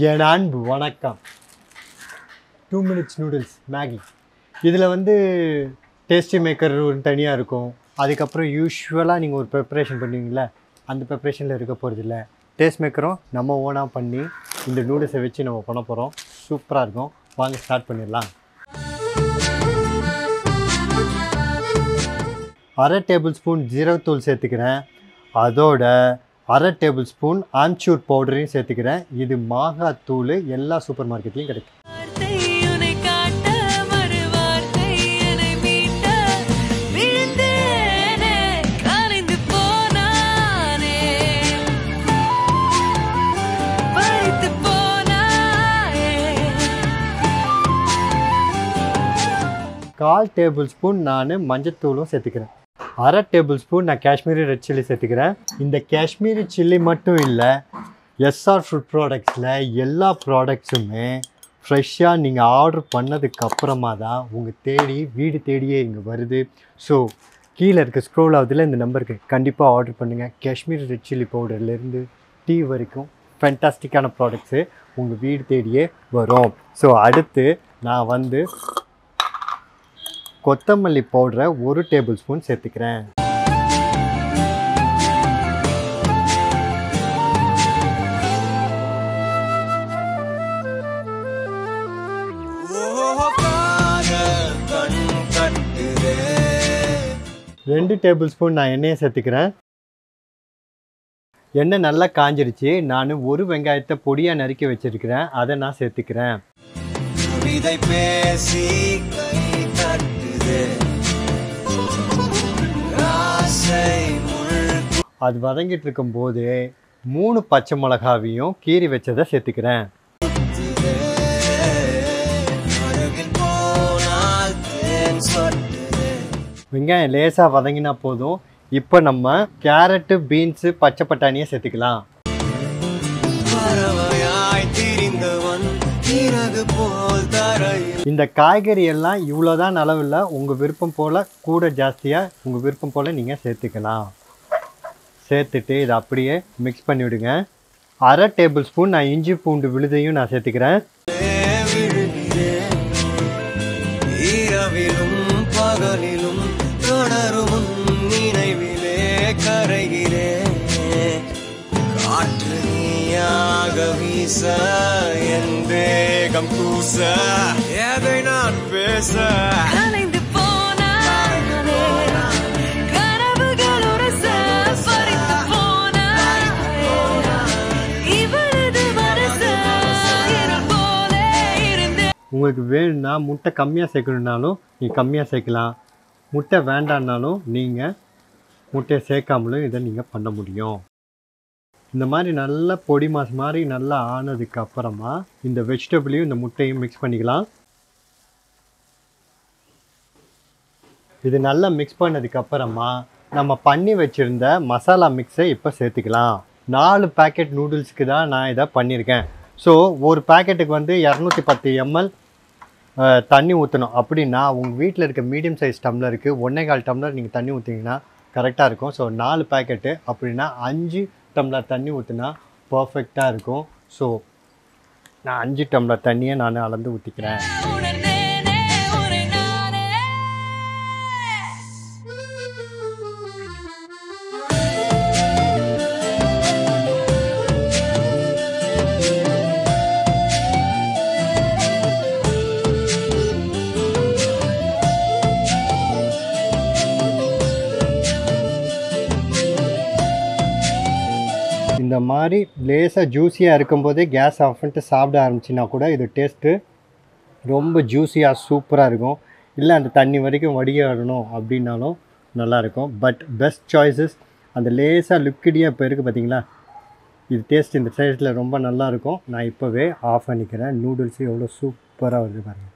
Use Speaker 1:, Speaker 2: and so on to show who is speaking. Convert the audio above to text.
Speaker 1: என் அன்பு வணக்கம். 2 minutes noodles Maggi. இதில் டேஸ்டி மேக்கர் ஒரு தனியாக இருக்கும். அதுக்கப்புறம் யூஸ்வலாக நீங்கள் ஒரு ப்ரிப்பரேஷன் பண்ணுவீங்களே, அந்த ப்ரிப்பரேஷனில் இருக்க போகிறதில்ல. டேஸ்ட் மேக்கரும் நம்ம ஓனாக பண்ணி இந்த நூடுல்ஸை வச்சு நம்ம பண்ண போகிறோம். சூப்பராக இருக்கும். வாங்க ஸ்டார்ட் பண்ணிடலாம். 1/2 டேபிள் ஸ்பூன் ஜீரகத்தூள் சேர்த்துக்கிறேன். அதோட 1/2 டேபிள் ஸ்பூன் ஆம்ச்சூர் பவுடரையும் சேர்த்துக்கிறேன். இது மாங்காத்தூள் எல்லா சூப்பர் மார்க்கெட்லேயும் கிடைக்கும். கால் டேபிள் ஸ்பூன் நான் மஞ்சத்தூளும் சேர்த்துக்கிறேன். 1/2 டேபிள் ஸ்பூன் நான் காஷ்மீரி ரெட் சில்லி சேர்த்துக்கிறேன். இந்த காஷ்மீரி சில்லி மட்டும் இல்லை, எஸ்ஆர் ஃபுட் ப்ராடக்ட்ஸில் எல்லா ப்ராடக்ட்ஸுமே ஃப்ரெஷ்ஷாக நீங்கள் ஆர்டர் பண்ணதுக்கப்புறமா தான் உங்கள் வீடு தேடியே இங்கே வருது. ஸோ கீழே இருக்க ஸ்க்ரோல் ஆகுதுல இந்த நம்பருக்கு கண்டிப்பாக ஆர்டர் பண்ணுங்கள். காஷ்மீரி ரெட் சில்லி பவுடர்லேருந்து டீ வரைக்கும் ஃபேண்டாஸ்டிக்கான ப்ராடக்ட்ஸு உங்கள் வீடு தேடியே வரும். ஸோ அடுத்து நான் கொத்தமல்லி பவுடரை 1 டேபிள் ஸ்பூன் சேர்த்துக்கிறேன். ரெண்டு டேபிள் ஸ்பூன் நான் எண்ணெயை சேர்த்துக்கிறேன். எண்ணெய் நல்லா காஞ்சிருச்சு. நான் ஒரு வெங்காயத்தை பொடியாக நறுக்கி வச்சிருக்கிறேன், அதை நான் சேர்த்துக்கிறேன். அது வதங்கிட்டு இருக்கும் போது 3 பச்சை மிளகாவையும் கீறி வச்சதை சேர்த்துக்கிறேன். வெங்காயம் லேசாக வதங்கினா போதும். இப்போ நம்ம கேரட்டு, பீன்ஸு, பச்சை பட்டாணியை சேர்த்துக்கலாம். இந்த காய்கறி எல்லாம் இவ்வளோதான் அளவில், உங்கள் விருப்பம் போல் கூட ஜாஸ்தியாக உங்கள் விருப்பம் போல் நீங்கள் சேர்த்துக்கலாம். சேர்த்துட்டு இதை அப்படியே மிக்ஸ் பண்ணி விடுங்க. 1/2 டேபிள் ஸ்பூன் நான் இஞ்சி பூண்டு விழுதையும் நான் சேர்த்துக்கிறேன். உங்களுக்கு வேணும்னா முட்டை கம்மியாக சேர்க்கணுன்னாலும் நீங்கள் கம்மியாக சேர்க்கலாம். முட்டை வேண்டான்னாலும் நீங்கள் முட்டையை சேர்க்காமலும் இதை நீங்கள் பண்ண முடியும். இந்த மாதிரி நல்லா பொடி மாஸ் மாதிரி நல்லா ஆனதுக்கு அப்புறமா இந்த வெஜிடபிளையும் இந்த முட்டையும் மிக்ஸ் பண்ணிக்கலாம். இது நல்லா மிக்ஸ் பண்ணதுக்கப்புறமா நம்ம பண்ணி வச்சுருந்த மசாலா மிக்ஸை இப்போ சேர்த்துக்கலாம். 4 பேக்கெட் நூடுல்ஸுக்கு தான் நான் இதை பண்ணியிருக்கேன். ஸோ ஒரு பேக்கெட்டுக்கு 210 ml தண்ணி ஊற்றணும். அப்படின்னா உங்கள் வீட்டில் இருக்க மீடியம் சைஸ் டம்ளருக்கு 1.25 டம்ளர் நீங்கள் தண்ணி ஊற்றிங்கன்னா கரெக்டாக இருக்கும். ஸோ 4 பேக்கெட்டு அப்படின்னா 5 டம்ளர் தண்ணி ஊற்றினா பர்ஃபெக்டாக இருக்கும். ஸோ நான் 5 டம்ளர் தண்ணியை நான் அளந்து ஊற்றிக்கிறேன். இந்த மாதிரி லேசாக ஜூஸியாக இருக்கும்போதே கேஸ் ஆஃப் பண்ணிட்டு சாப்பிட ஆரம்பிச்சின்னா கூட இது டேஸ்ட்டு ரொம்ப ஜூஸியாக சூப்பராக இருக்கும். இல்லை அந்த தண்ணி வரைக்கும் வடிகட்டணும் அப்படின்னாலும் நல்லாயிருக்கும். பட் பெஸ்ட் சாய்ஸஸ் அந்த லேசாக லிக்விடியாக இப்போ இருக்குது பார்த்தீங்களா, இது டேஸ்ட் இந்த சைஸில் ரொம்ப நல்லாயிருக்கும். நான் இப்போவே ஆஃப் பண்ணிக்கிறேன். நூடுல்ஸு எவ்வளோ சூப்பராக வருது பாருங்கள்.